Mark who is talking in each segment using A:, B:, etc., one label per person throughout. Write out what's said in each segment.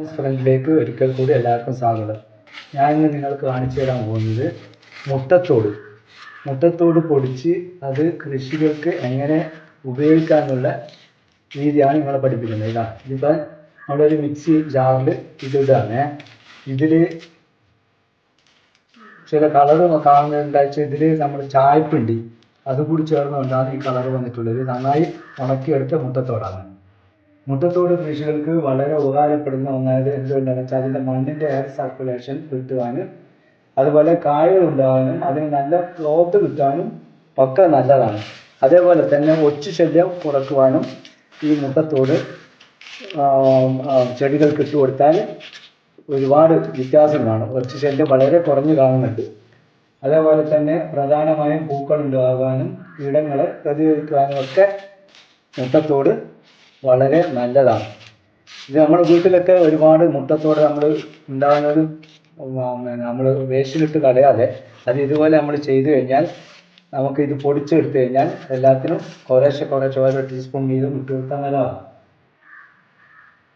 A: ഫ്രണ്ടിലേക്ക് ഒരിക്കൽ കൂടി എല്ലാവർക്കും സ്വാഗതം. ഞാൻ ഇന്ന് നിങ്ങൾക്ക് കാണിച്ചു തരാൻ പോകുന്നത് മുട്ടത്തോട് പൊടിച്ച് അത് കൃഷികൾക്ക് എങ്ങനെ ഉപയോഗിക്കാനുള്ള രീതിയാണ് നിങ്ങളെ പഠിപ്പിക്കുന്നത്. ഇതിപ്പോൾ നമ്മളൊരു മിക്സി ജാറിൽ ഇതിടുകയാണ്. ഇതിൽ ചില കളറ് കാണുന്നുണ്ടാച്ച ഇതിൽ നമ്മൾ ചായപ്പിണ്ടി അതുകൂടി ചേർന്നുകൊണ്ടാണ് ഈ കളർ വന്നിട്ടുള്ളത്. നന്നായി ഉണക്കിയെടുത്ത മുട്ടത്തോട് കൃഷികൾക്ക് വളരെ ഉപകാരപ്പെടുന്ന ഒന്നായത് എന്തുകൊണ്ടാണെന്ന് വെച്ചാൽ അതിൻ്റെ മണ്ണിൻ്റെ എയർ സർക്കുലേഷൻ കിട്ടുവാനും അതുപോലെ കായകൾ ഉണ്ടാകാനും അതിന് നല്ല ഗ്രോത്ത് കിട്ടാനും ഒക്കെ നല്ലതാണ്. അതേപോലെ തന്നെ ഒച്ചു ശല്യം കുറക്കുവാനും ഈ മുട്ടത്തോട് ചെടികൾക്ക് ഇട്ട് കൊടുത്താൽ ഒരുപാട് വ്യത്യാസം കാണും. ഒച്ചു ശല്യം വളരെ കുറഞ്ഞു കാണുന്നുണ്ട്. അതേപോലെ തന്നെ പ്രധാനമായും പൂക്കൾ ഉണ്ടാകാനും കീടങ്ങളെ പ്രതിരോധിക്കുവാനും ഒക്കെ മുട്ടത്തോട് വളരെ നല്ലതാണ്. ഇത് നമ്മുടെ വീട്ടിലൊക്കെ ഒരുപാട് മുട്ടത്തോട് നമ്മൾ ഉണ്ടാകുന്നത് നമ്മൾ വേസ്റ്റിലിട്ട് കളയാതെ അത് ഇതുപോലെ നമ്മൾ ചെയ്തു കഴിഞ്ഞാൽ നമുക്ക് ഇത് പൊടിച്ചെടുത്തു കഴിഞ്ഞാൽ എല്ലാത്തിനും കുറേശ്ശെ ഓരോ ടീസ്പൂൺ വീതം ഇട്ട് കൊടുത്താൽ നല്ലതാണ്.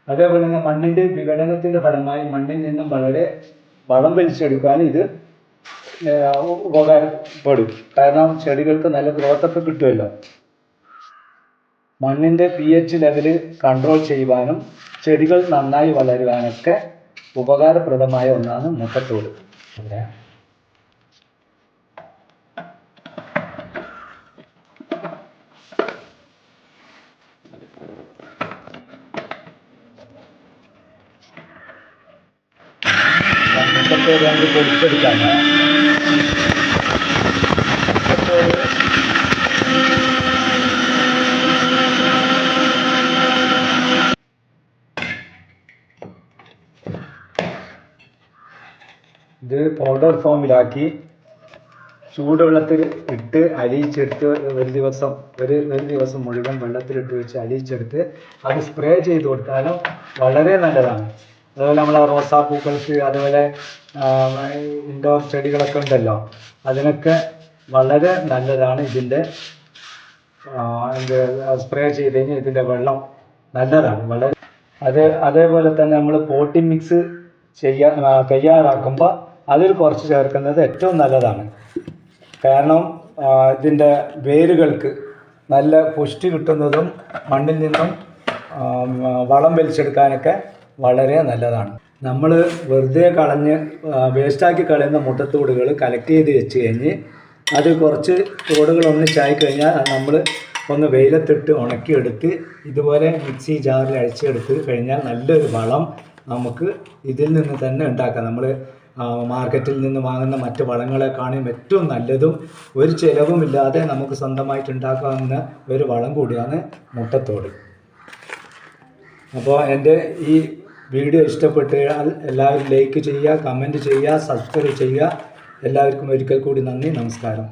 A: അതേപോലെ തന്നെ മണ്ണിൻ്റെ വിഘടനത്തിൻ്റെ ഫലമായി മണ്ണിൽ നിന്നും വളരെ വളം വലിച്ചെടുക്കാൻ ഇത് ഉപകാരപ്പെടും. കാരണം ചെടികൾക്ക് നല്ല ഗ്രോത്തൊക്കെ കിട്ടുമല്ലോ. മണ്ണിൻ്റെ pH ലെവൽ കൺട്രോൾ ചെയ്യുവാനും ചെടികൾ നന്നായി വളരുവാനൊക്കെ ഉപകാരപ്രദമായ ഒന്നാണ് മുട്ടത്തോട്. മുട്ടത്തോട് നമുക്ക് പൊടിച്ചെടുക്കാണ്. ഇത് പൗഡർ ഫോമിലാക്കി ചൂടുവെള്ളത്തിൽ ഇട്ട് അലിയിച്ചെടുത്ത് ഒരു ദിവസം മുഴുവൻ വെള്ളത്തിലിട്ട് വെച്ച് അലിയിച്ചെടുത്ത് അത് സ്പ്രേ ചെയ്ത് കൊടുത്താലും വളരെ നല്ലതാണ്. അതുപോലെ നമ്മളെ റോസാപ്പൂക്കൾക്ക് അതുപോലെ ഇൻഡോർ ചെടികളൊക്കെ ഉണ്ടല്ലോ, അതിനൊക്കെ വളരെ നല്ലതാണ്. ഇതിൻ്റെ സ്പ്രേ ചെയ്ത് കഴിഞ്ഞാൽ ഇതിൻ്റെ വെള്ളം നല്ലതാണ് വളരെ. അതേപോലെ തന്നെ നമ്മൾ പോട്ടിംഗ് മിക്സ് തയ്യാറാക്കുമ്പോൾ അതിൽ കുറച്ച് ചേർക്കുന്നത് ഏറ്റവും നല്ലതാണ്. കാരണം ഇതിൻ്റെ വേരുകൾക്ക് നല്ല പുഷ്ടി കിട്ടുന്നതും മണ്ണിൽ നിന്നും വളം വലിച്ചെടുക്കാനൊക്കെ വളരെ നല്ലതാണ്. നമ്മൾ വെറുതെ വേസ്റ്റാക്കി കളയുന്ന മുട്ടത്തോടുകൾ കളക്ട് ചെയ്ത് വെച്ച് കഴിഞ്ഞ് അത് കുറച്ച് തോടുകൾ ഒന്നിച്ചായി കഴിഞ്ഞാൽ നമ്മൾ ഒന്ന് വെയിലത്തിട്ട് ഉണക്കിയെടുത്ത് ഇതുപോലെ മിക്സി ജാറിൽ അഴിച്ചെടുത്ത് കഴിഞ്ഞാൽ നല്ലൊരു വളം നമുക്ക് ഇതിൽ നിന്ന് തന്നെ ഉണ്ടാക്കാം. നമ്മൾ മാർക്കറ്റിൽ നിന്ന് വാങ്ങുന്ന മറ്റ് വളങ്ങളെക്കാളും ഏറ്റവും നല്ലതും ഒരു ചിലവുമില്ലാതെ നമുക്ക് സ്വന്തമായിട്ട് ഉണ്ടാക്കാവുന്ന ഒരു വളം കൂടിയാണ് മുട്ടത്തോട്. അപ്പോൾ എൻ്റെ ഈ വീഡിയോ ഇഷ്ടപ്പെട്ടാൽ എല്ലാവരും ലൈക്ക് ചെയ്യുക, കമൻറ്റ് ചെയ്യുക, സബ്സ്ക്രൈബ് ചെയ്യുക. എല്ലാവർക്കും ഒരിക്കൽ കൂടി നന്ദി, നമസ്കാരം.